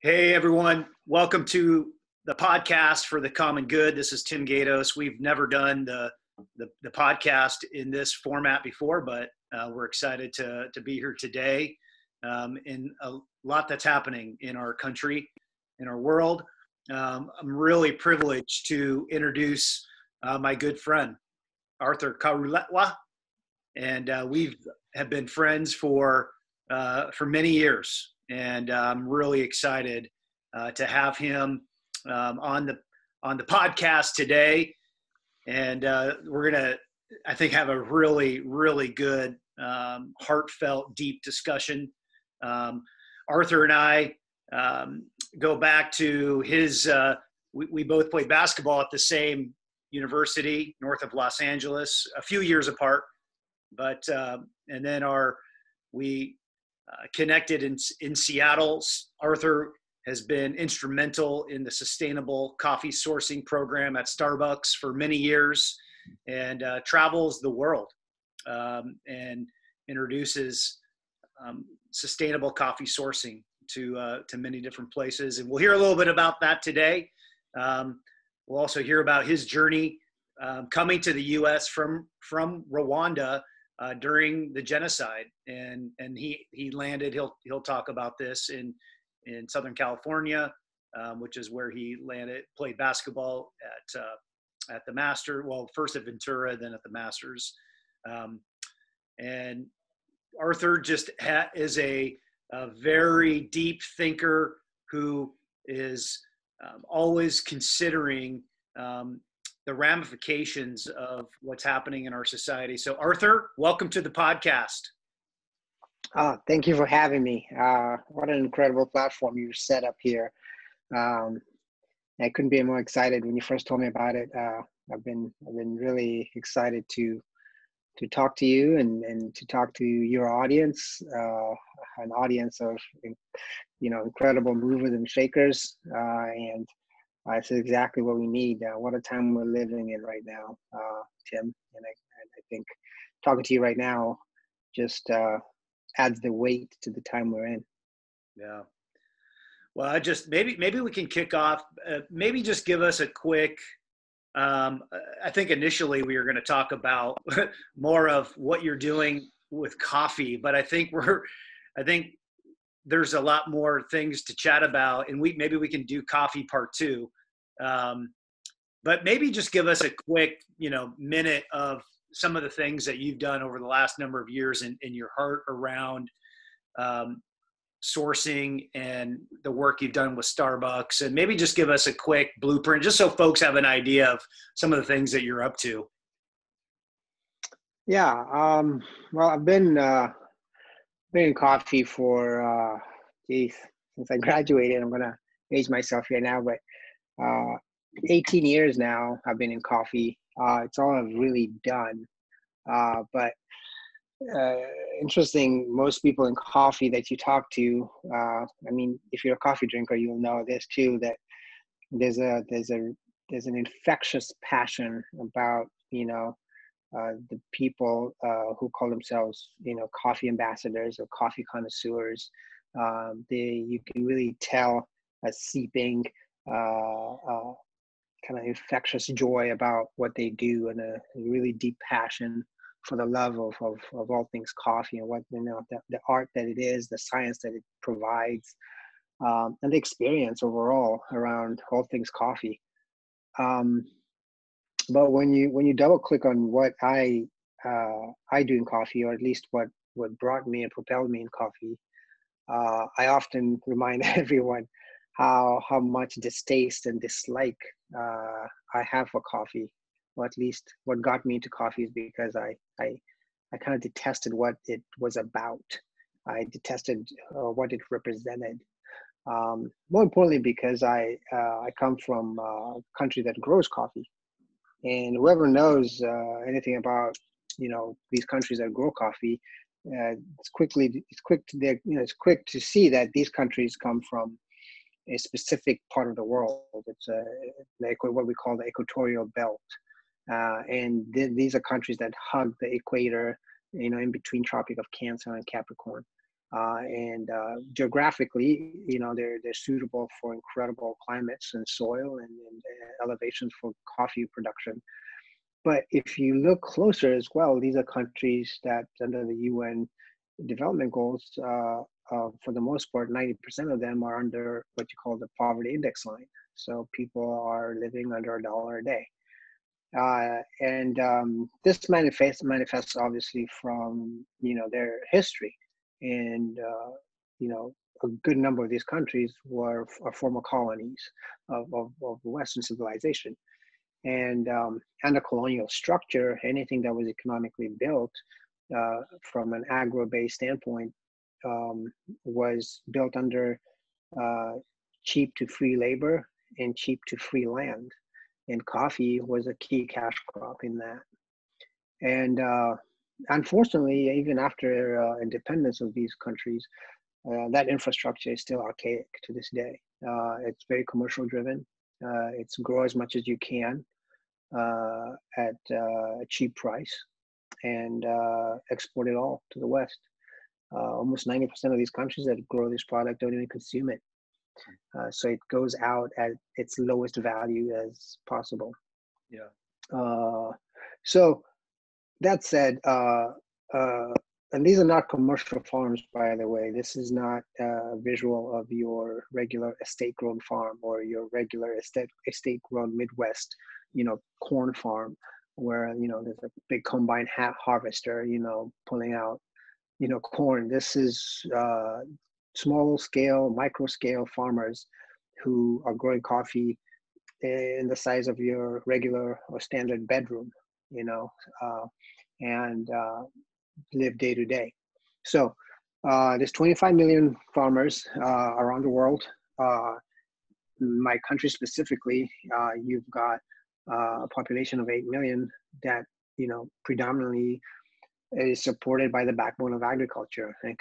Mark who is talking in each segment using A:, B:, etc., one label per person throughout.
A: Hey everyone, welcome to the podcast for the common good. This is Tim Gatos. We've never done the podcast in this format before, but we're excited to be here today in a lot that's happening in our country, in our world. I'm really privileged to introduce my good friend, Arthur Karuletwa, and we have been friends for many years. And I'm really excited to have him on the podcast today. And we're gonna, I think, have a really good, heartfelt, deep discussion. Arthur and I go back to his. We both played basketball at the same university north of Los Angeles, a few years apart. But and then we connected in Seattle. Arthur has been instrumental in the sustainable coffee sourcing program at Starbucks for many years, and travels the world and introduces sustainable coffee sourcing to many different places. And we'll hear a little bit about that today. We'll also hear about his journey coming to the U.S. from Rwanda during the genocide, and he landed. He'll talk about this in Southern California, which is where he landed. Played basketball at the Master. Well, first at Ventura, then at the Masters. And Arthur just is a very deep thinker who is always considering the ramifications of what's happening in our society. So Arthur, welcome to the podcast.
B: Thank you for having me. What an incredible platform you set up here. I couldn't be more excited when you first told me about it. I've been really excited to talk to you and to talk to your audience, an audience of incredible movers and shakers, and it's exactly what we need. What a time we're living in right now, Tim. And I think talking to you right now just adds the weight to the time we're in.
A: Yeah. Well, maybe we can kick off. Maybe just give us a quick. I think initially we were going to talk about more of what you're doing with coffee, but I think there's a lot more things to chat about, and maybe we can do coffee part 2. But maybe just give us a quick, minute of some of the things that you've done over the last number of years in your heart around sourcing and the work you've done with Starbucks, and maybe just give us a quick blueprint, just so folks have an idea of some of the things that you're up to.
B: Yeah. Well, I've been in coffee for, since I graduated. I'm going to age myself here now, but 18 years now I've been in coffee. It's all I've really done. But interesting, most people in coffee that you talk to, if you're a coffee drinker, you'll know this too, that there's an infectious passion about, the people who call themselves, coffee ambassadors or coffee connoisseurs. You can really tell a seeping kind of infectious joy about what they do, and a really deep passion for the love of all things coffee, and what the art that it is, the science that it provides, and the experience overall around all things coffee. But when you double click on what I do in coffee, or at least what brought me and propelled me in coffee, I often remind everyone how much distaste and dislike I have for coffee. Or at least what got me into coffee is because I kind of detested what it was about. I detested what it represented. More importantly, because I come from a country that grows coffee, and whoever knows anything about these countries that grow coffee, it's quick to see that these countries come from a specific part of the world. It's what we call the equatorial belt. And these are countries that hug the equator, in between Tropic of Cancer and Capricorn. And geographically, they're suitable for incredible climates and soil and elevations for coffee production. But if you look closer as well, these are countries that under the UN development goals, for the most part, 90% of them are under what you call the poverty index line. So people are living under $1 a day. And this manifests obviously from, their history. And, a good number of these countries are former colonies of Western civilization. And under colonial structure, anything that was economically built from an agro-based standpoint was built under cheap to free labor and cheap to free land. And coffee was a key cash crop in that. And unfortunately, even after independence of these countries, that infrastructure is still archaic to this day. It's very commercial driven. It's grow as much as you can at a cheap price and export it all to the West. Almost 90% of these countries that grow this product don't even consume it. So it goes out at its lowest value as possible.
A: Yeah.
B: So that said, and these are not commercial farms, by the way. This is not a visual of your regular estate-grown farm or your regular estate-grown Midwest, corn farm, where there's a big combine harvester, pulling out, corn. This is small scale, micro scale farmers who are growing coffee in the size of your regular or standard bedroom, and live day to day. So there's 25 million farmers around the world. My country specifically, you've got a population of 8 million that, predominantly is supported by the backbone of agriculture, and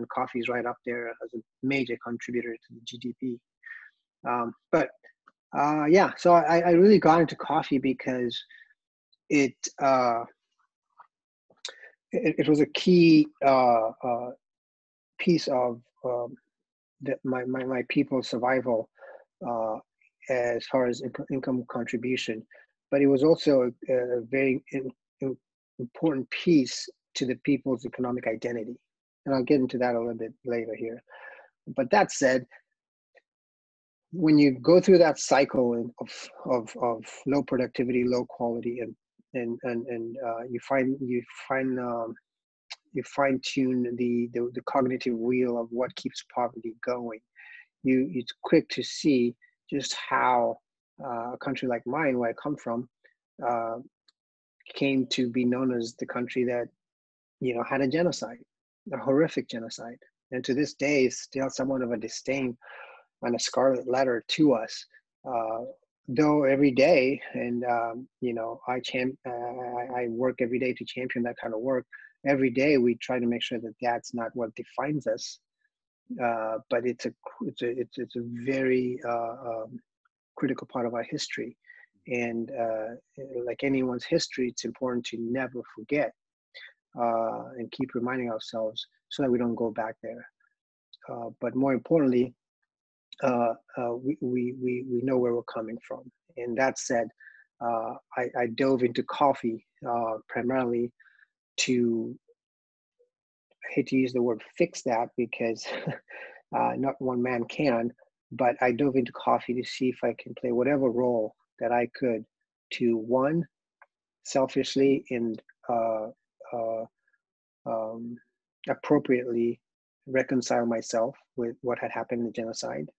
B: coffee is right up there as a major contributor to the GDP. So I really got into coffee because it was a key piece of my people's survival as far as income contribution, but it was also a very important piece to the people's economic identity. And I'll get into that a little bit later here. But that said, when you go through that cycle of low productivity, low quality, and you fine tune the cognitive wheel of what keeps poverty going, it's quick to see just how a country like mine, where I come from, came to be known as the country that had a genocide, a horrific genocide, and to this day is still somewhat of a disdain and a scarlet letter to us. Though every day, and I work every day to champion that kind of work. Every day we try to make sure that that's not what defines us, but it's a very critical part of our history. And like anyone's history, it's important to never forget and keep reminding ourselves so that we don't go back there. But more importantly, we know where we're coming from. And that said, I dove into coffee primarily to, I hate to use the word fix that because not one man can, but I dove into coffee to see if I can play whatever role that I could to, one, selfishly and appropriately reconcile myself with what had happened in the genocide,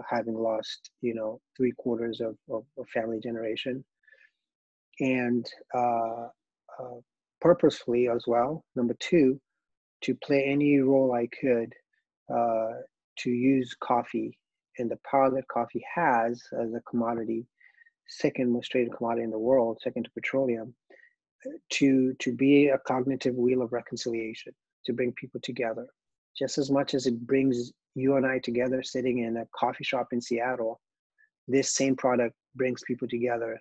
B: having lost, 3/4 of a family generation, and purposefully as well. Number two, to play any role I could to use coffee and the power that coffee has as a commodity, second most traded commodity in the world, second to petroleum, to be a cognitive wheel of reconciliation, to bring people together. Just as much as it brings you and I together sitting in a coffee shop in Seattle, this same product brings people together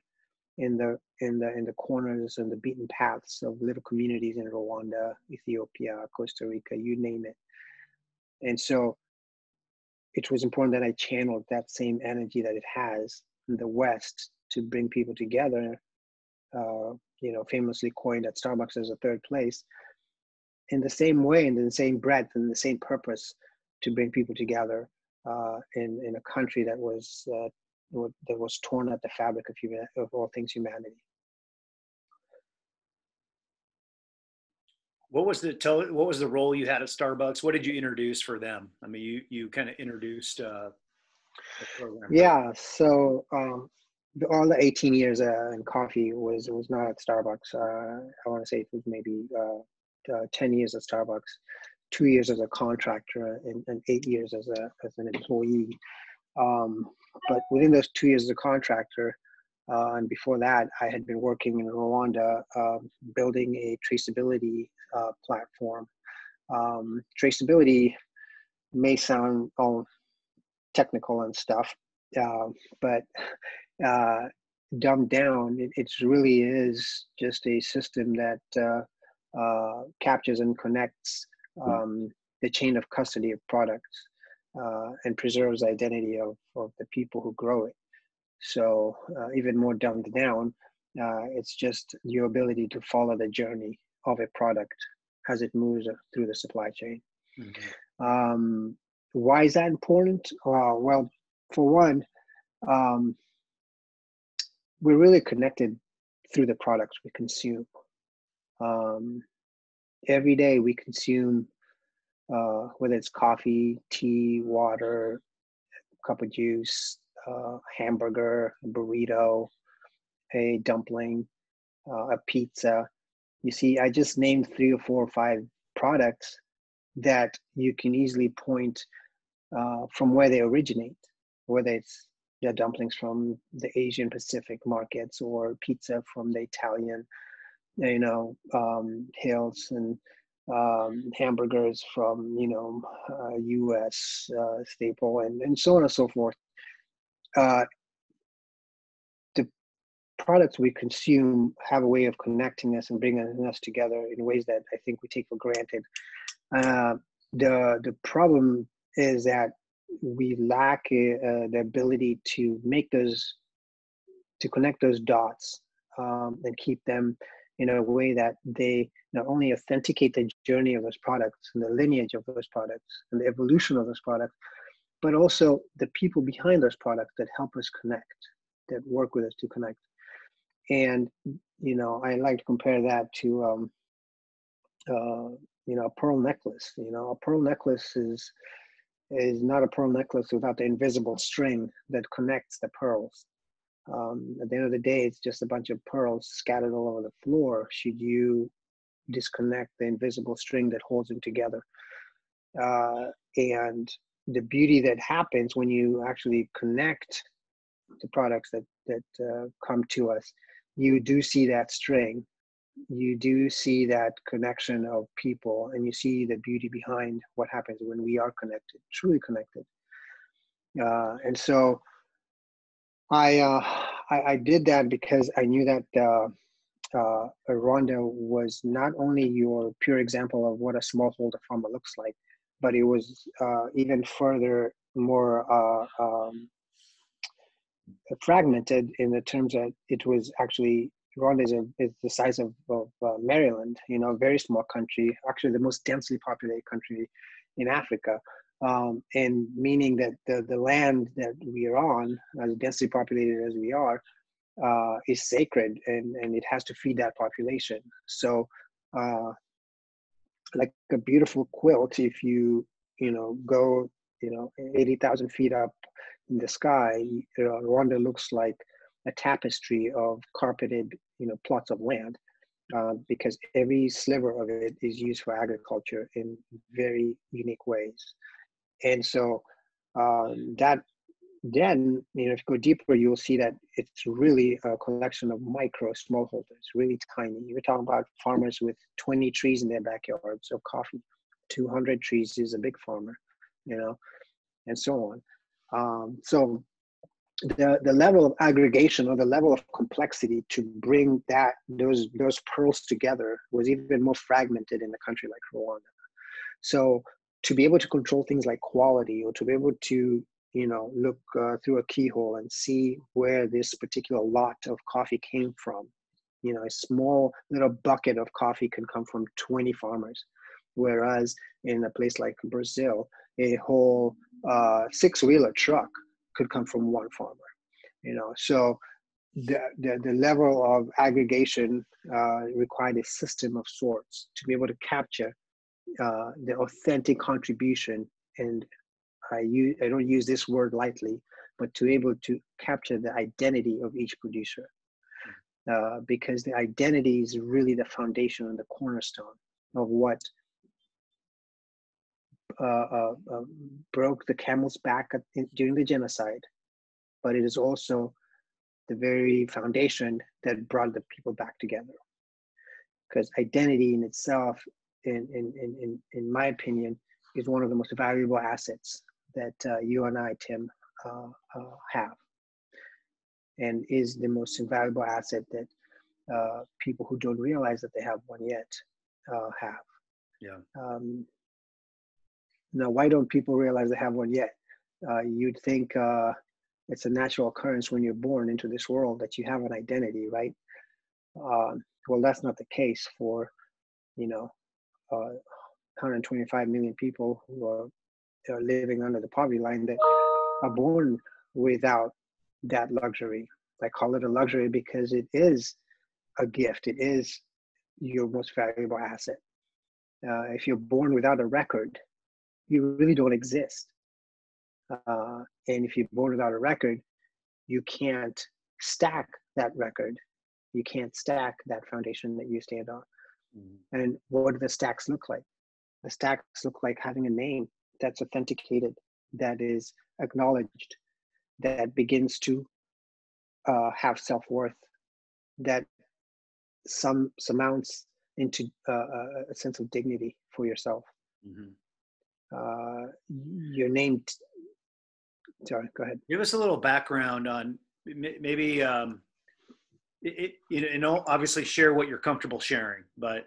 B: in the corners and the beaten paths of little communities in Rwanda, Ethiopia, Costa Rica, you name it. And so it was important that I channeled that same energy that it has in the West to bring people together. Famously coined at Starbucks as a third place, in the same way, and in the same breadth, and the same purpose, to bring people together in a country that was torn at the fabric of all things humanity.
A: What was the role you had at Starbucks? What did you introduce for them? I mean, you kind of introduced the program.
B: Yeah, so all the 18 years in coffee was not at Starbucks. I want to say it was maybe 10 years at Starbucks, 2 years as a contractor, and 8 years as an employee. But within those 2 years as a contractor, and before that, I had been working in Rwanda, building a traceability platform. Traceability may sound all technical and stuff, but dumbed down, it really is just a system that captures and connects the chain of custody of products and preserves the identity of the people who grow it. So even more dumbed down, it's just your ability to follow the journey of a product as it moves through the supply chain. Mm-hmm. Why is that important? Well, for one, we're really connected through the products we consume. Every day we consume, whether it's coffee, tea, water, cup of juice, hamburger, a burrito, a dumpling, a pizza. You see, I just named 3 or 4 or 5 products that you can easily point from where they originate, whether it's the dumplings from the Asian Pacific markets or pizza from the Italian, hills, and hamburgers from, U.S. Staple, and so on and so forth. The products we consume have a way of connecting us and bringing us together in ways that I think we take for granted. The problem is that we lack the ability to connect those dots and keep them in a way that they not only authenticate the journey of those products and the lineage of those products and the evolution of those products, but also the people behind those products that help us connect, that work with us to connect. And, I like to compare that to, a pearl necklace. A pearl necklace is not a pearl necklace without the invisible string that connects the pearls. At the end of the day, it's just a bunch of pearls scattered all over the floor should you disconnect the invisible string that holds them together. And the beauty that happens when you actually connect the products that come to us, you do see that string, you do see that connection of people, and you see the beauty behind what happens when we are connected, truly connected. And so I did that because I knew that Rwanda was not only your pure example of what a smallholder farmer looks like, but it was even further more fragmented in the terms that it was actually, Rwanda is the size of Maryland, a very small country, actually the most densely populated country in Africa. And meaning that the land that we are on, as densely populated as we are, is sacred, and it has to feed that population. So like a beautiful quilt, if you go 80,000 feet up in the sky, Rwanda looks like a tapestry of carpeted plots of land, because every sliver of it is used for agriculture in very unique ways. And so that then, if you go deeper, you'll see that it's really a collection of micro smallholders, really tiny. You're talking about farmers with 20 trees in their backyards of coffee. 200 trees is a big farmer, and so on. So the level of aggregation or the level of complexity to bring those pearls together was even more fragmented in a country like Rwanda. So to be able to control things like quality, or to be able to look through a keyhole and see where this particular lot of coffee came from, a small little bucket of coffee can come from 20 farmers, whereas in a place like Brazil, a whole six-wheeler truck could come from one farmer. So the level of aggregation required a system of sorts to be able to capture the authentic contribution. And I don't use this word lightly, but to be able to capture the identity of each producer, because the identity is really the foundation and the cornerstone of what broke the camel's back during the genocide, but it is also the very foundation that brought the people back together. Because identity in itself, in my opinion, is one of the most valuable assets that you and I, Tim, have, and is the most invaluable asset that people who don't realize that they have one yet have.
A: Yeah.
B: Now, why don't people realize they have one yet? You'd think it's a natural occurrence when you're born into this world that you have an identity, right? Well, that's not the case for 125 million people who are living under the poverty line, that are born without that luxury. I call it a luxury because it is a gift. It is your most valuable asset. If you're born without a record, you really don't exist. And if you're born without a record, you can't stack that record. You can't stack that foundation that you stand on. Mm-hmm. And what do the stacks look like? The stacks look like having a name that's authenticated, that is acknowledged, that begins to have self-worth, that surmounts into a sense of dignity for yourself. Mm-hmm. Your name. Sorry, go ahead.
A: Give us a little background on maybe obviously share what you're comfortable sharing, but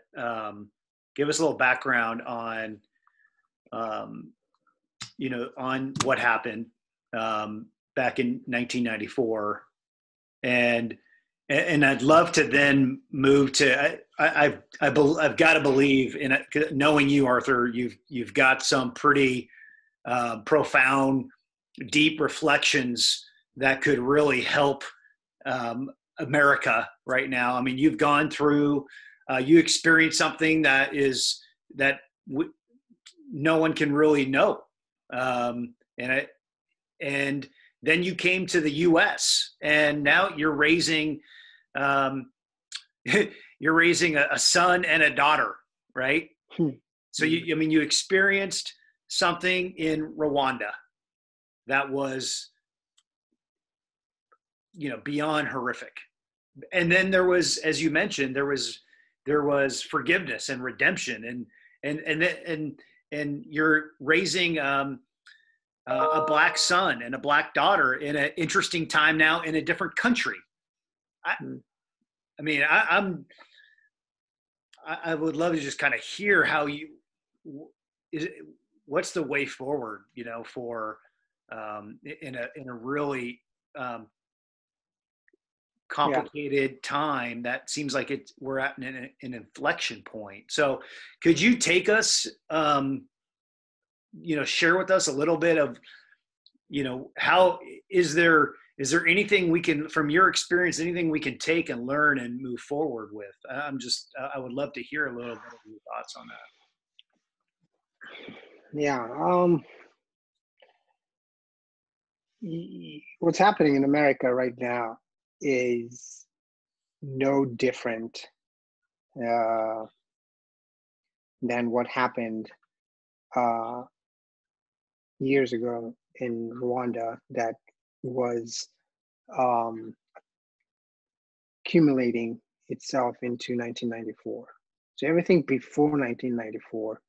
A: give us a little background on on what happened back in 1994, and I'd love to then move to I've got to believe in it, knowing you, Arthur. You've got some pretty profound, deep reflections that could really help America right now. I mean, you've gone through, you experienced something that no one can really know, and then you came to the U.S. and now you're raising a son and a daughter, right? So you experienced something in Rwanda that was, beyond horrific. And then there was, as you mentioned, there was forgiveness and redemption, and you're raising a black son and a black daughter in an interesting time now in a different country. I would love to just kind of hear how what's the way forward, for in a really complicated time that seems like we're at an inflection point. So could you take us, share with us a little bit of, how is there anything we can, from your experience, anything we can take and learn and move forward with? I would love to hear a little bit of your thoughts on that.
B: Yeah. What's happening in America right now is no different than what happened years ago in Rwanda, that was accumulating itself into 1994. So everything before 1994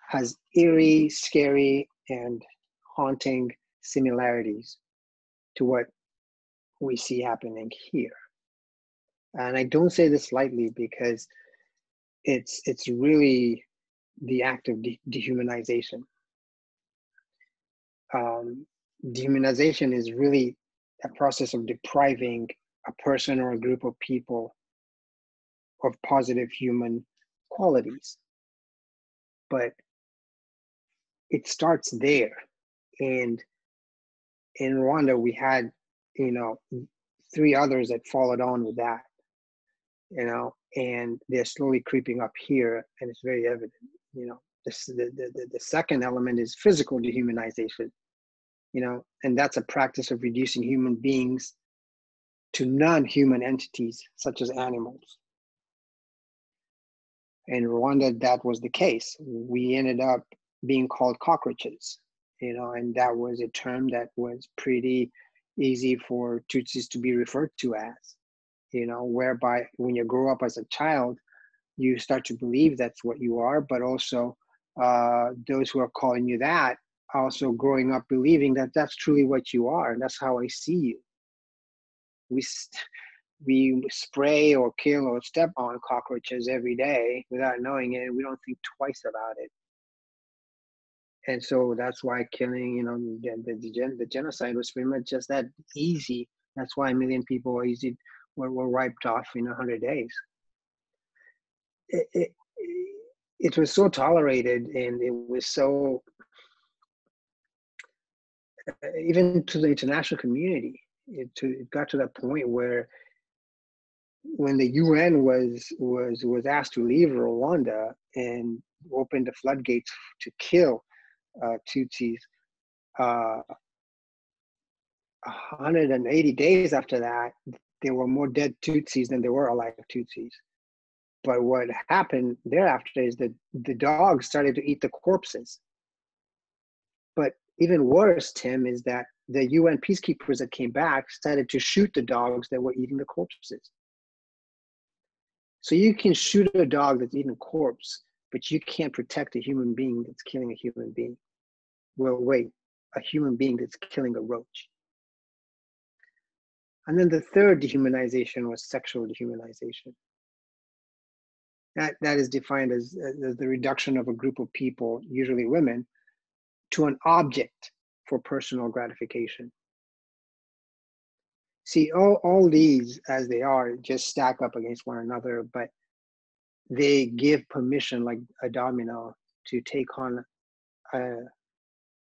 B: has eerie, scary, and haunting similarities to what we see happening here. And I don't say this lightly because it's really the act of dehumanization. Dehumanization is really a process of depriving a person or a group of people of positive human qualities. But it starts there. And in Rwanda, we had, 3 others that followed on with that, and they're slowly creeping up here, and it's very evident. The second element is physical dehumanization, and that's a practice of reducing human beings to non-human entities, such as animals. In Rwanda, that was the case. We ended up being called cockroaches, and that was a term that was pretty easy for Tutsis to be referred to as, whereby when you grow up as a child, you start to believe that's what you are, but also those who are calling you that also growing up believing that that's truly what you are, and that's how I see you. We spray or kill or step on cockroaches every day without knowing it, and we don't think twice about it. And so that's why killing, the genocide was pretty much just that easy. That's why 1 million people were wiped off in 100 days. It was so tolerated, and it was so, even to the international community, it got to that point where when the UN was asked to leave Rwanda and open the floodgates to kill Tutsis, 180 days after that, there were more dead Tutsis than there were alive Tutsis. But what happened thereafter is that the dogs started to eat the corpses. But even worse, Tim, is that the UN peacekeepers that came back started to shoot the dogs that were eating the corpses. So you can shoot a dog that's eating a corpse, but you can't protect a human being that's killing a human being. Well, wait, a human being that's killing a roach. And then the third dehumanization was sexual dehumanization. That is defined as the reduction of a group of people, usually women, to an object for personal gratification. See, all these, as they are, just stack up against one another, but they give permission, like a domino, to take on a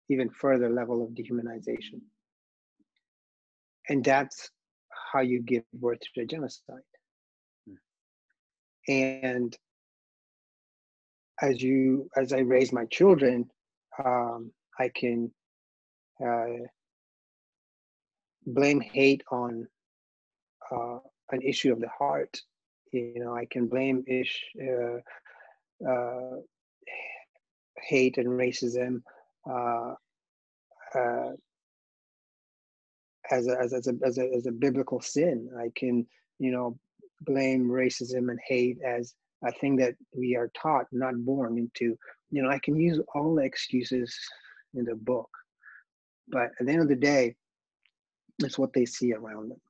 B: even further level of dehumanization. And that's how you give birth to a genocide. And as I raise my children, I can blame hate on an issue of the heart. I can blame hate and racism as a biblical sin. I can, blame racism and hate as a thing that we are taught, not born into. I can use all the excuses in the book, but at the end of the day, it's what they see around them.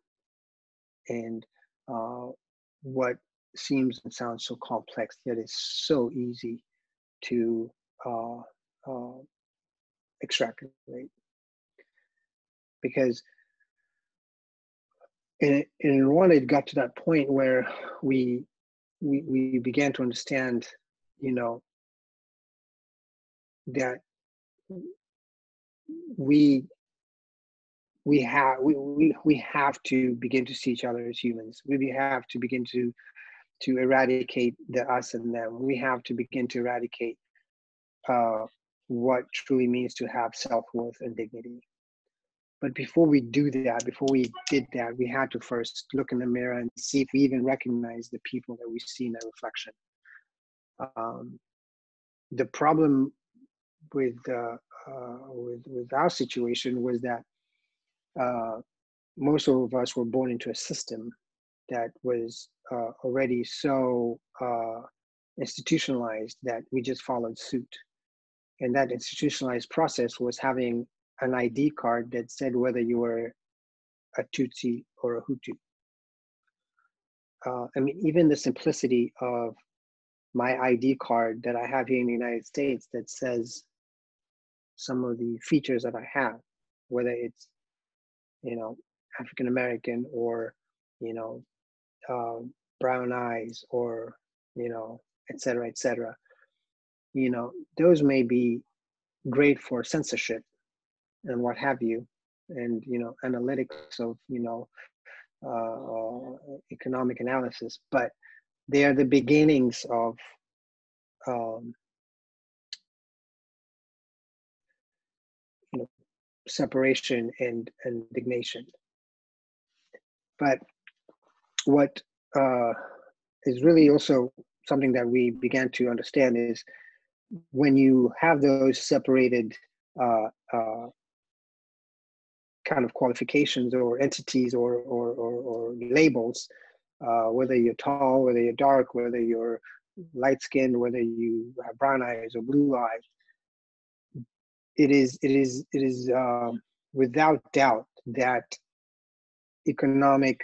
B: And what seems and sounds so complex, yet is so easy to extrapolate. Because in Rwanda, it got to that point where we began to understand, that we have to begin to see each other as humans. We have to begin to eradicate the us and them. We have to begin to eradicate what truly means to have self-worth and dignity. But before we did that, we had to first look in the mirror and see if we even recognize the people that we see in that reflection. The problem with our situation was that most of us were born into a system that was already so institutionalized that we just followed suit. And that institutionalized process was having an ID card that said whether you were a Tutsi or a Hutu. I mean, even the simplicity of my ID card that I have here in the United States that says some of the features that I have, whether it's, African American or, you know, brown eyes or, et cetera, et cetera. Those may be great for censorship and what have you, and, analytics of, economic analysis, but they are the beginnings of um, separation and indignation. But what is really also something that we began to understand is when you have those separated uh, uh, kind of qualifications or entities or labels, whether you're tall, whether you're dark, whether you're light skinned, whether you have brown eyes or blue eyes, it is without doubt that economic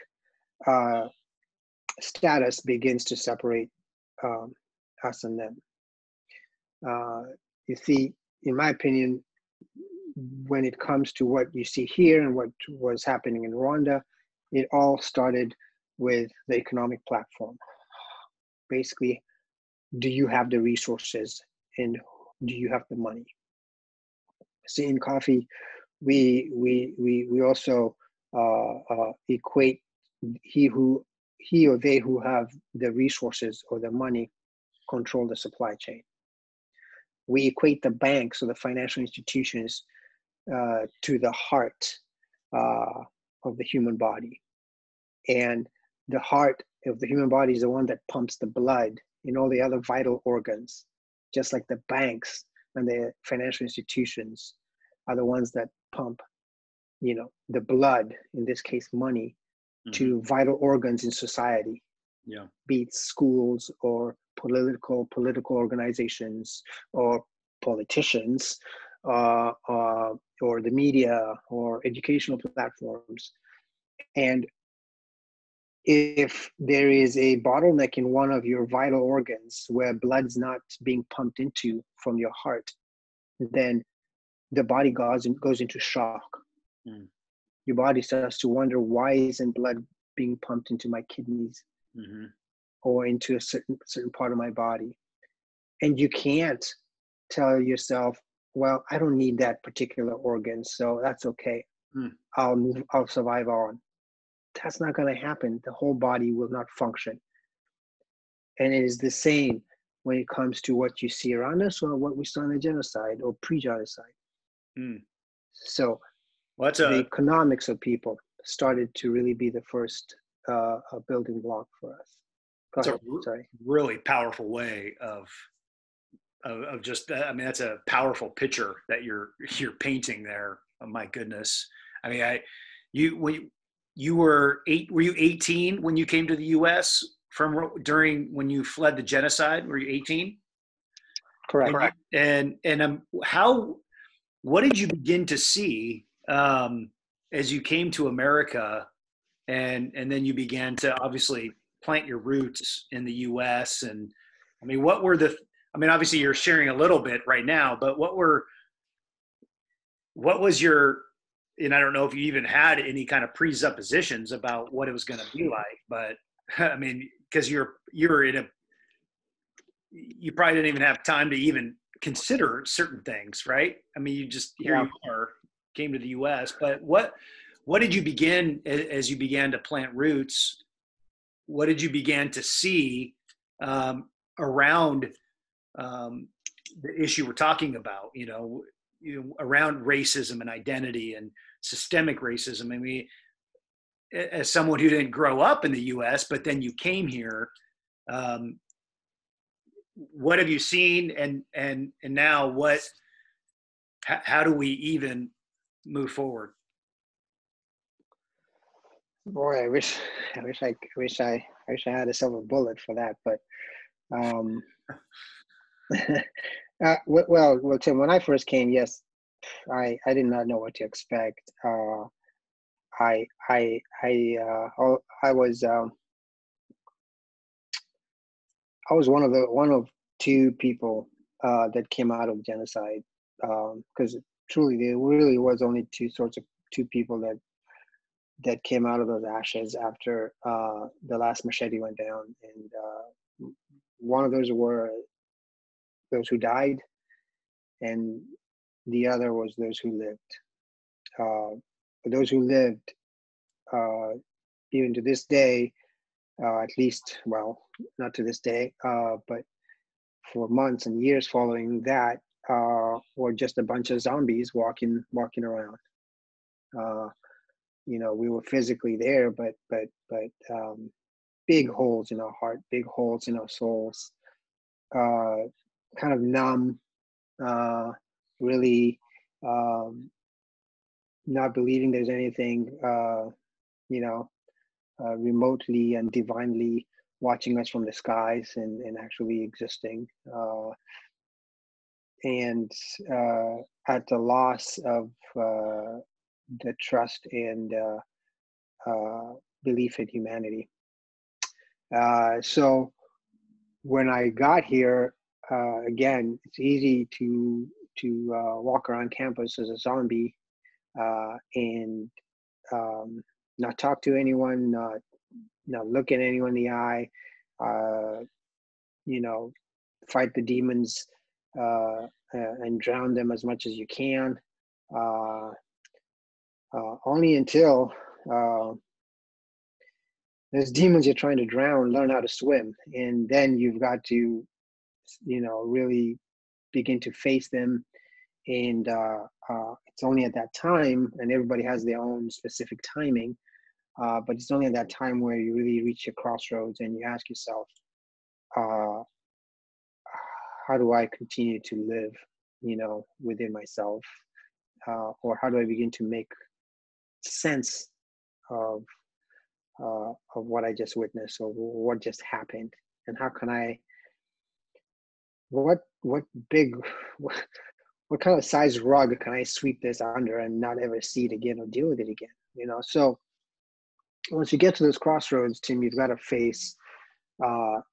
B: status begins to separate us and them. You see, in my opinion, when it comes to what you see here and what was happening in Rwanda, it all started with the economic platform. Basically, do you have the resources and do you have the money? See, in coffee, we also equate he or they who have the resources or the money control the supply chain. We equate the banks or the financial institutions to the heart of the human body. And the heart of the human body is the one that pumps the blood in all the other vital organs, just like the banks and the financial institutions are the ones that pump, the blood, in this case, money, to vital organs in society.
A: Yeah.
B: Be it schools or political organizations or politicians or the media or educational platforms. And if there is a bottleneck in one of your vital organs where blood's not being pumped into from your heart, then the body goes into shock. Your body starts to wonder, why isn't blood being pumped into my kidneys or into a certain part of my body? And you can't tell yourself, well, I don't need that particular organ, so that's okay. I'll survive on. That's not going to happen. The whole body will not function. And it is the same when it comes to what you see around us or what we saw in the genocide or pre-genocide. So the economics of people started to really be the first building block for us.
A: That's a really powerful way of just, I mean, that's a powerful picture that you're painting there. Oh my goodness. I mean, when you were 18 when you came to the U.S. when you fled the genocide? Were you 18?
B: Correct.
A: What did you begin to see as you came to America, and then you began to obviously plant your roots in the U.S. And I mean, obviously you're sharing a little bit right now, but what was your, and I don't know if you even had any kind of presuppositions about what it was going to be like, but I mean, because you probably didn't even have time to even consider certain things, right? I mean, you came to the U.S., but what did you begin, as you began to plant roots, what did you begin to see around the issue we're talking about, around racism and identity and systemic racism? I mean, as someone who didn't grow up in the U.S., but then you came here, what have you seen, and now how do we even move forward?
B: Boy, I wish I had a silver bullet for that, but well, Tim, when I first came, yes, I did not know what to expect. I was one of two people that came out of genocide, because truly there really was only two people that came out of those ashes after the last machete went down, and one of those were those who died, and the other was those who lived. Those who lived, even to this day, at least, well, not to this day, but for months and years following that, were just a bunch of zombies walking around. We were physically there, but big holes in our heart, big holes in our souls, kind of numb, really not believing there's anything, remotely and divinely watching us from the skies and actually existing. And at the loss of the trust and belief in humanity. So when I got here, again, it's easy to walk around campus as a zombie and not talk to anyone, not look at anyone in the eye, fight the demons and drown them as much as you can. Only until those demons you're trying to drown learn how to swim, and then you've got to, really begin to face them. And it's only at that time, and everybody has their own specific timing, but it's only at that time where you really reach your crossroads and you ask yourself, how do I continue to live, within myself? Or how do I begin to make sense of what I just witnessed, or what just happened? And how can I, what kind of size rug can I sweep this under and not ever see it again or deal with it again? So once you get to those crossroads, Tim, you've got to face the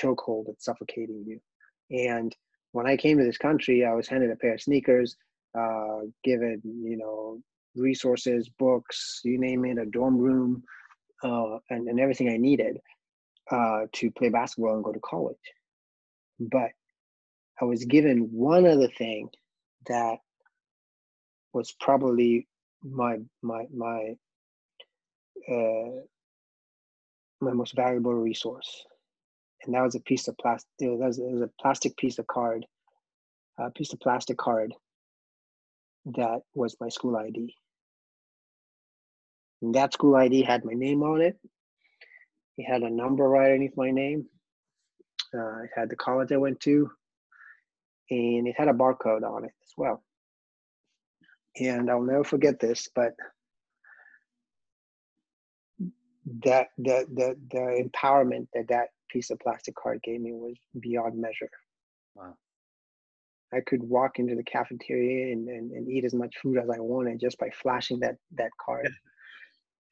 B: chokehold that's suffocating you. And when I came to this country, I was handed a pair of sneakers, given, resources, books, you name it, a dorm room, and everything I needed to play basketball and go to college. But I was given one other thing that was probably my most valuable resource, and that was a piece of plastic. It was a plastic piece of card, a piece of plastic card that was my school ID. And that school ID had my name on it. It had a number right underneath my name. It had the college I went to, and it had a barcode on it as well. And I'll never forget this, but that the empowerment that piece of plastic card gave me was beyond measure.
A: Wow.
B: I could walk into the cafeteria and eat as much food as I wanted just by flashing that card.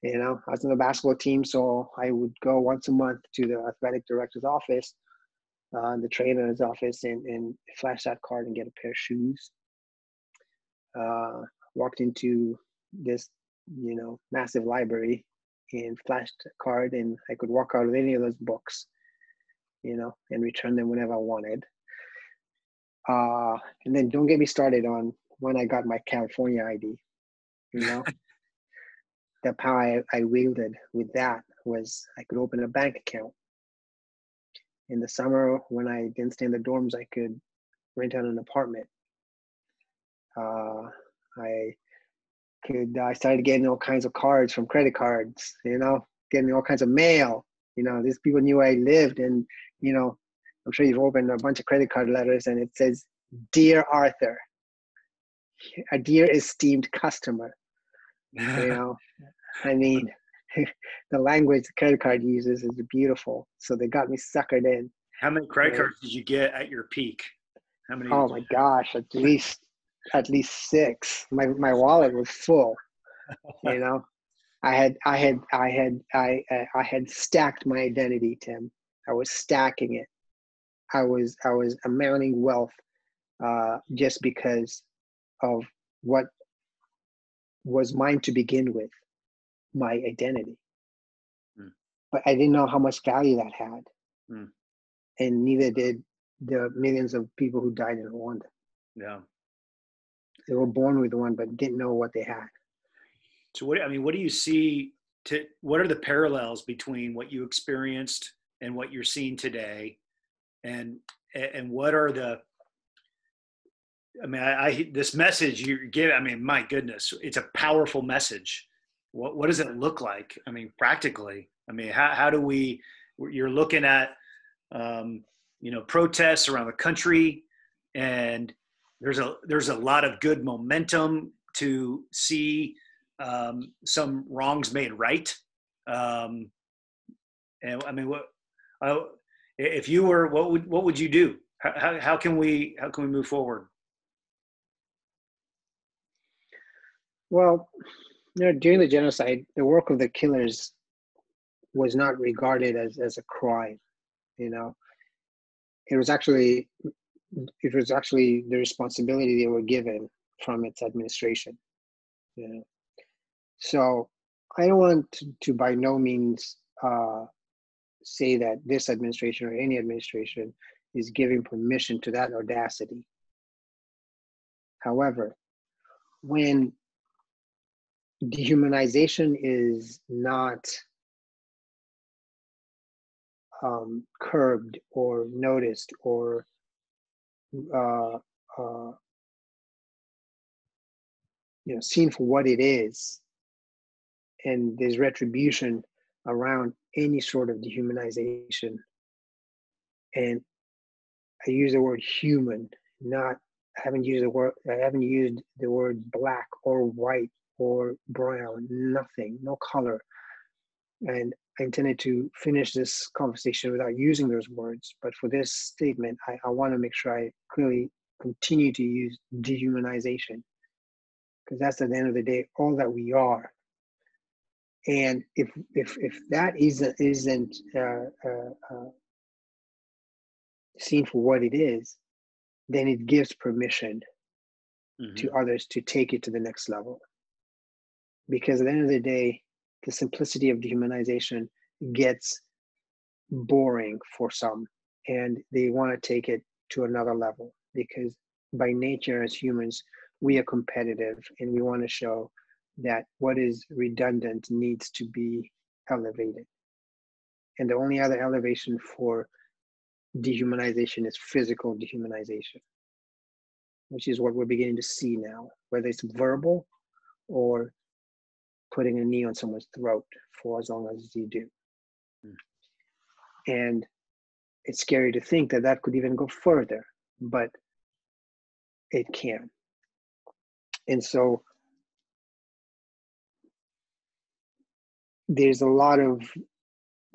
B: I was in the basketball team, so I would go once a month to the athletic director's office, the trainer's office, and flash that card and get a pair of shoes. Walked into this, massive library and flashed a card, and I could walk out of any of those books, and return them whenever I wanted. And then don't get me started on when I got my California ID, The power I wielded with that was I could open a bank account. In the summer, when I didn't stay in the dorms, I could rent out an apartment. I started getting all kinds of cards from credit cards, getting all kinds of mail. These people knew I lived, and, I'm sure you've opened a bunch of credit card letters and it says, "Dear Arthur, a dear esteemed customer." I mean, the language the credit card uses is beautiful. So they got me suckered in.
A: How many credit cards did you get at your peak? How many?
B: Oh my gosh, at least 6. My wallet was full, I had stacked my identity, Tim. I was stacking it. I was amounting wealth just because of what was mine to begin with, my identity.
A: Mm.
B: But I didn't know how much value that had.
A: Mm.
B: And neither did the millions of people who died in Rwanda.
A: Yeah.
B: They were born with one, but didn't know what they had.
A: So what do you see what are the parallels between what you experienced and what you're seeing today? And what are the, I this message you give, my goodness, it's a powerful message. What does it look like? Practically, how do we, you're looking at, protests around the country, and there's a lot of good momentum to see some wrongs made right. And if you were, what would you do? How can we move forward?
B: Well, during the genocide, the work of the killers was not regarded as a crime. It was actually the responsibility they were given from its administration. So I don't want to by no means say that this administration or any administration is giving permission to that audacity. However, when dehumanization is not curbed or noticed or seen for what it is, and there's retribution around any sort of dehumanization, and I use the word human, I haven't used the word black or white or brown, nothing, no color. And I intended to finish this conversation without using those words, but for this statement, I want to make sure I clearly continue to use dehumanization, because that's at the end of the day all that we are. And if that isn't seen for what it is, then it gives permission to others to take it to the next level. Because at the end of the day, the simplicity of dehumanization gets boring for some, and they want to take it to another level, because by nature as humans, we are competitive, and we want to show that what is redundant needs to be elevated. And the only other elevation for dehumanization is physical dehumanization, which is what we're beginning to see now, whether it's verbal or putting a knee on someone's throat for as long as you do. And it's scary to think that that could even go further, but it can. And so there's a lot of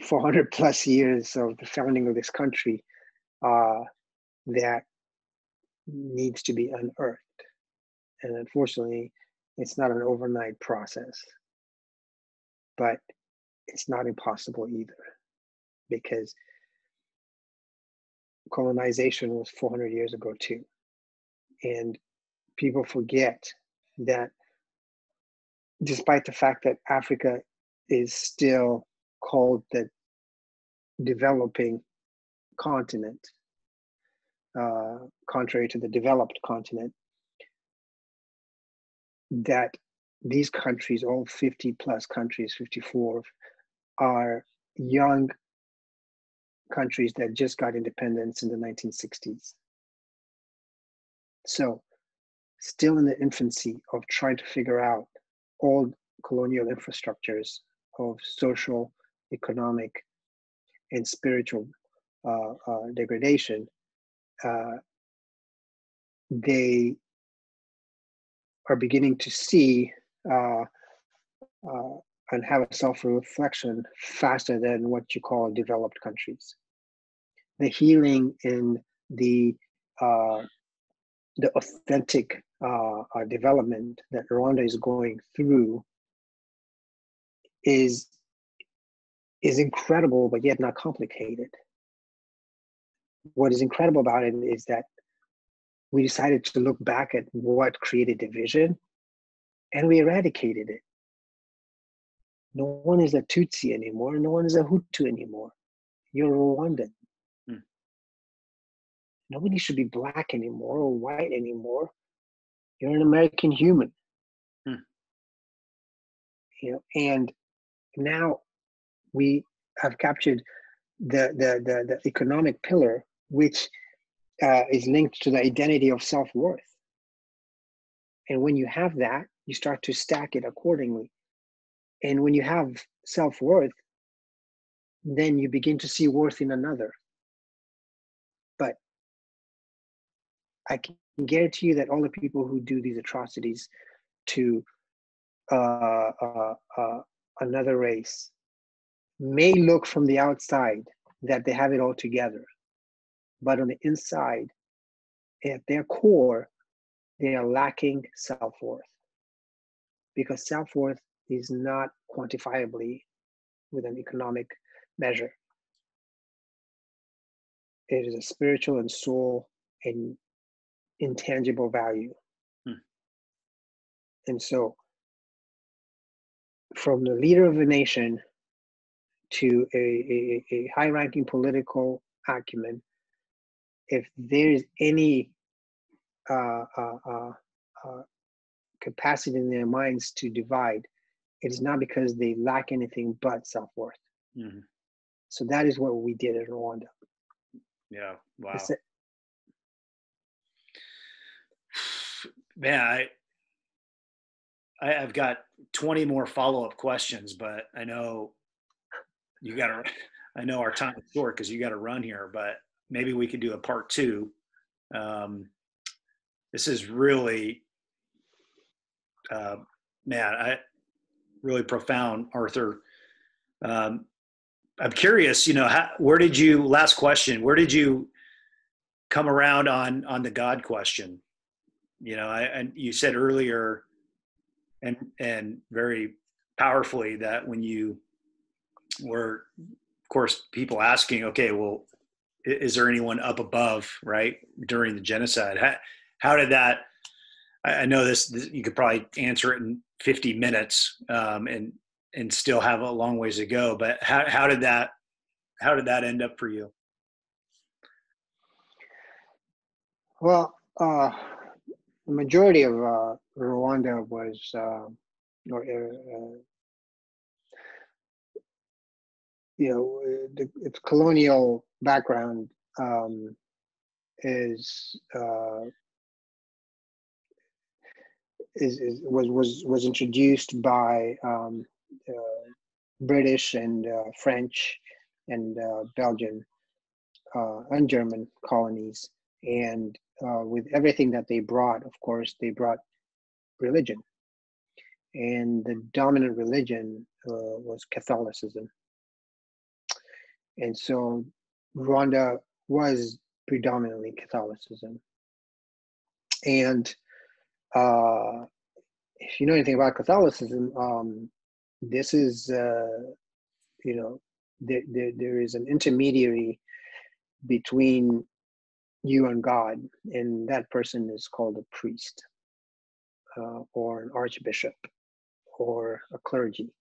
B: 400 plus years of the founding of this country that needs to be unearthed. And unfortunately, it's not an overnight process, but it's not impossible either, because colonization was 400 years ago too. And people forget that despite the fact that Africa is still called the developing continent, contrary to the developed continent, that these countries, all 50 plus countries, 54, are young countries that just got independence in the 1960s. So still in the infancy of trying to figure out old colonial infrastructures of social, economic, and spiritual degradation, they are beginning to see and have a self-reflection faster than what you call developed countries. The healing in the authentic development that Rwanda is going through is incredible, but yet not complicated. What is incredible about it is that we decided to look back at what created division, and we eradicated it. No one is a Tutsi anymore. No one is a Hutu anymore. You're a Rwandan. Nobody should be black anymore or white anymore. You're an American human. And now we have captured the economic pillar, which is linked to the identity of self-worth. And when you have that, you start to stack it accordingly. And when you have self-worth, then you begin to see worth in another. But I can guarantee you that all the people who do these atrocities to another race may look from the outside that they have it all together. But on the inside, at their core, they are lacking self-worth. Because self-worth is not quantifiably with an economic measure. It is a spiritual and soul and intangible value. And so from the leader of a nation to a high-ranking political acumen, if there is any capacity in their minds to divide, it is not because they lack anything but self-worth. So that is what we did in Rwanda.
A: Yeah. Wow. Man, I've got 20 more follow-up questions, but I know I know our time is short because you got to run here, but maybe we could do a part 2. This is really, really profound, Arthur. I'm curious, last question, where did you come around on the God question? And you said earlier, and very powerfully, that when you were, of course, people asking, okay, well, is there anyone up above, right, during the genocide? How did that, I know this you could probably answer it in 50 minutes and still have a long ways to go, but how did that end up for you?
B: Well, the majority of Rwanda was, its colonial background was introduced by British and French and Belgian and German colonies, and with everything that they brought, of course, they brought religion, and the dominant religion was Catholicism. And so Rwanda was predominantly Catholicism. And if you know anything about Catholicism, this is, there is an intermediary between you and God, and that person is called a priest or an archbishop or a clergy.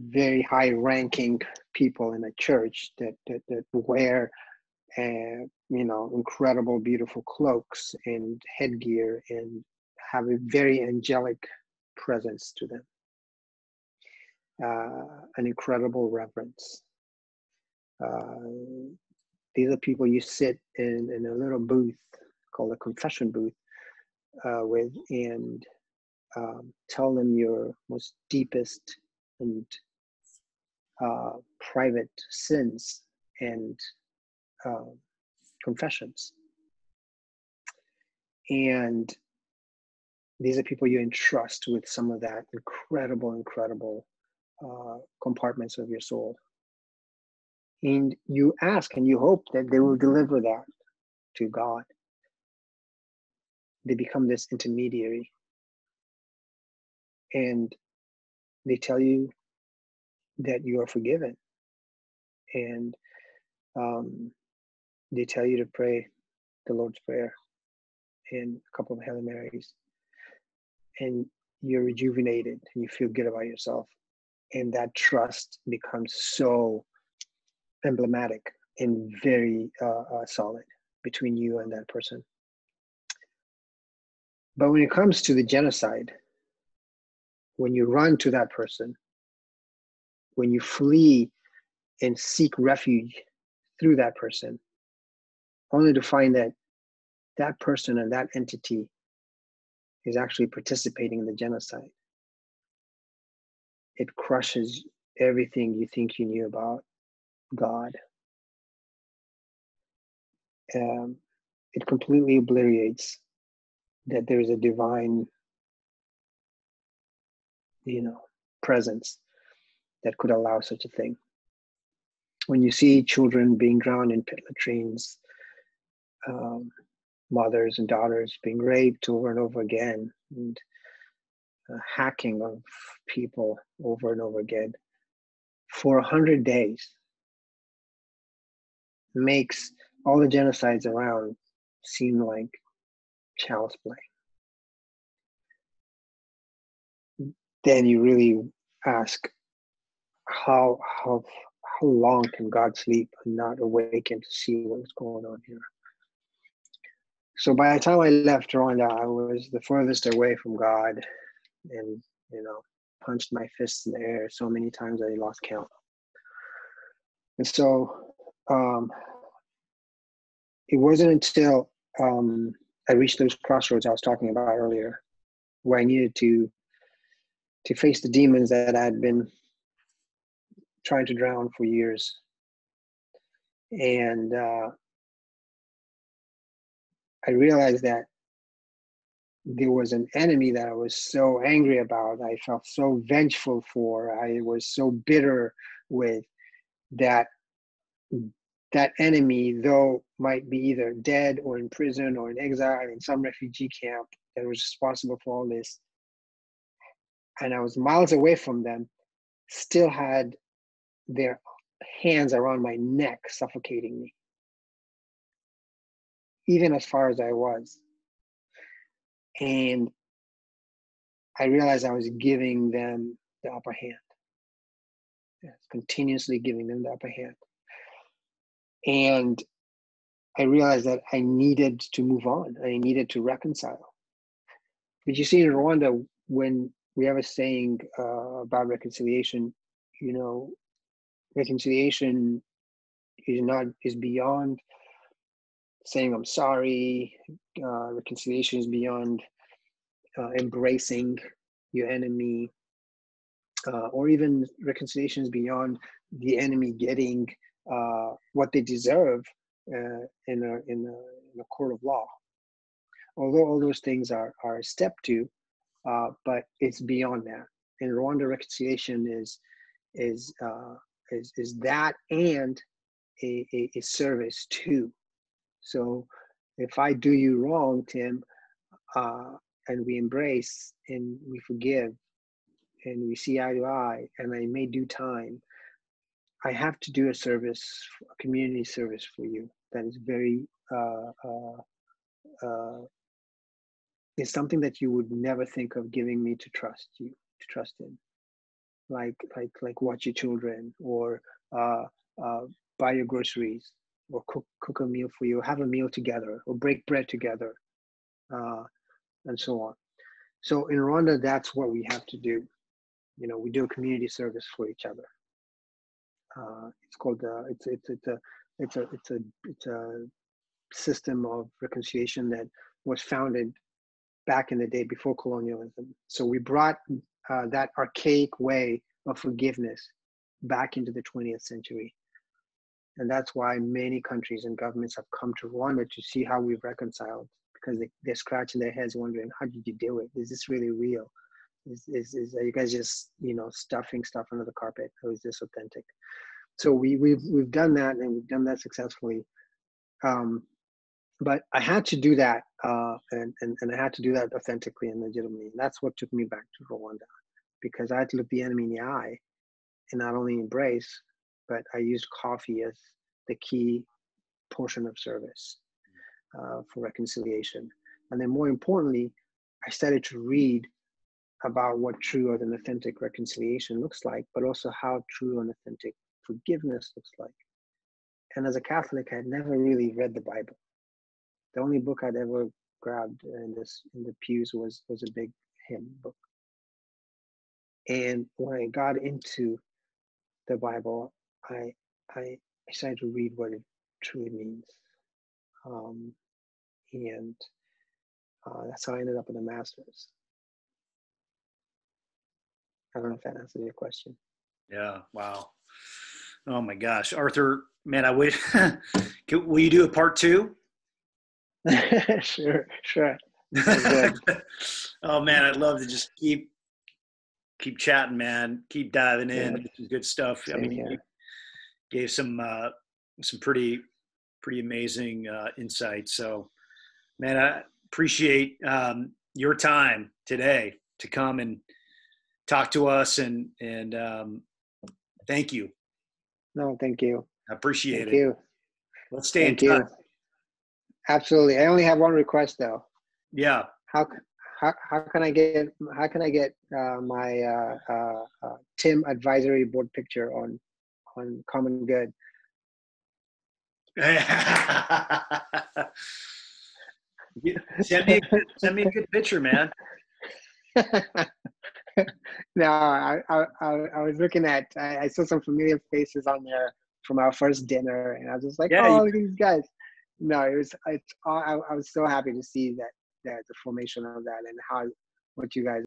B: Very high-ranking people in a church that wear, incredible, beautiful cloaks and headgear and have a very angelic presence to them, an incredible reverence. These are people you sit in a little booth called a confession booth with, and tell them your most deepest and private sins and confessions. And these are people you entrust with some of that incredible compartments of your soul. And you ask and you hope that they will deliver that to God. They become this intermediary. and they tell you that you are forgiven, and they tell you to pray the Lord's Prayer and a couple of Hail Marys, and you're rejuvenated and you feel good about yourself. And that trust becomes so emblematic and very solid between you and that person. But when it comes to the genocide, when you run to that person, when you flee and seek refuge through that person, only to find that that person and that entity is actually participating in the genocide, it crushes everything you think you knew about God. It completely obliterates that there is a divine, presence that could allow such a thing. When you see children being drowned in pit latrines, mothers and daughters being raped over and over again, and hacking of people over and over again for 100 days, makes all the genocides around seem like child's play. Then you really ask, how long can God sleep and not awaken to see what was going on here? So by the time I left Rwanda, I was the furthest away from God, and punched my fists in the air so many times that I lost count. And so it wasn't until I reached those crossroads I was talking about earlier, where I needed to face the demons that I had been trying to drown for years. And I realized that there was an enemy that I was so angry about, I felt so vengeful for, I was so bitter with, that enemy, though might be either dead or in prison or in exile in some refugee camp that was responsible for all this, and I was miles away from them, still had their hands around my neck, suffocating me, even as far as I was. And I realized I was giving them the upper hand. Continuously giving them the upper hand. And I realized that I needed to move on. I needed to reconcile. But you see, in Rwanda, when we have a saying about reconciliation, reconciliation is beyond saying I'm sorry. Reconciliation is beyond embracing your enemy, or even reconciliation is beyond the enemy getting what they deserve in a court of law. Although all those things are a step to, but it's beyond that. In Rwanda, reconciliation is that, and a service too. So if I do you wrong, Tim, and we embrace and we forgive and we see eye to eye, and I may do time, I have to do a service, a community service for you that is very, it's something that you would never think of giving me to trust in. Like watch your children, or buy your groceries, or cook a meal for you, have a meal together, or break bread together, and so on. So in Rwanda, that's what we have to do. We do a community service for each other. It's called it's a system of reconciliation that was founded back in the day before colonialism. So we brought that archaic way of forgiveness back into the 20th century. And that's why many countries and governments have come to Rwanda to see how we've reconciled, because they're scratching their heads wondering, how did you do it? Is this really real? Are you guys just stuffing stuff under the carpet, or is this authentic? So we've done that, and we've done that successfully. But I had to do that, and I had to do that authentically and legitimately. And that's what took me back to Rwanda. because I had to look the enemy in the eye and not only embrace, but I used coffee as the key portion of service for reconciliation. And then more importantly, I started to read about what true and authentic reconciliation looks like, but also how true and authentic forgiveness looks like. And as a Catholic, I had never really read the Bible. The only book I'd ever grabbed in the pews was a big hymn book. And when I got into the Bible, I started to read what it truly means. And that's how I ended up in a master's. I don't know if that answers your question.
A: Yeah. Wow. Oh my gosh, Arthur, man, I wish. Will you do a part 2?
B: Sure.
A: Oh man, I'd love to just keep chatting, man. Keep diving in.
B: Yeah,
A: This is good stuff. I
B: same
A: mean,
B: here.
A: you gave some pretty amazing insights. So, man, I appreciate your time today to come and talk to us, and thank you.
B: No, thank you.
A: I appreciate
B: Thank
A: it.
B: you.
A: Let's stay in
B: Thank
A: touch.
B: you. Absolutely. I only have one request though.
A: Yeah.
B: How can I get my Tim advisory board picture on Common Good?
A: Send me a good picture, man.
B: No, I was looking at, I saw some familiar faces on there from our first dinner, and I was just like,
A: Yeah,
B: oh, look at these guys. No, I was so happy to see that the formation of that and what you guys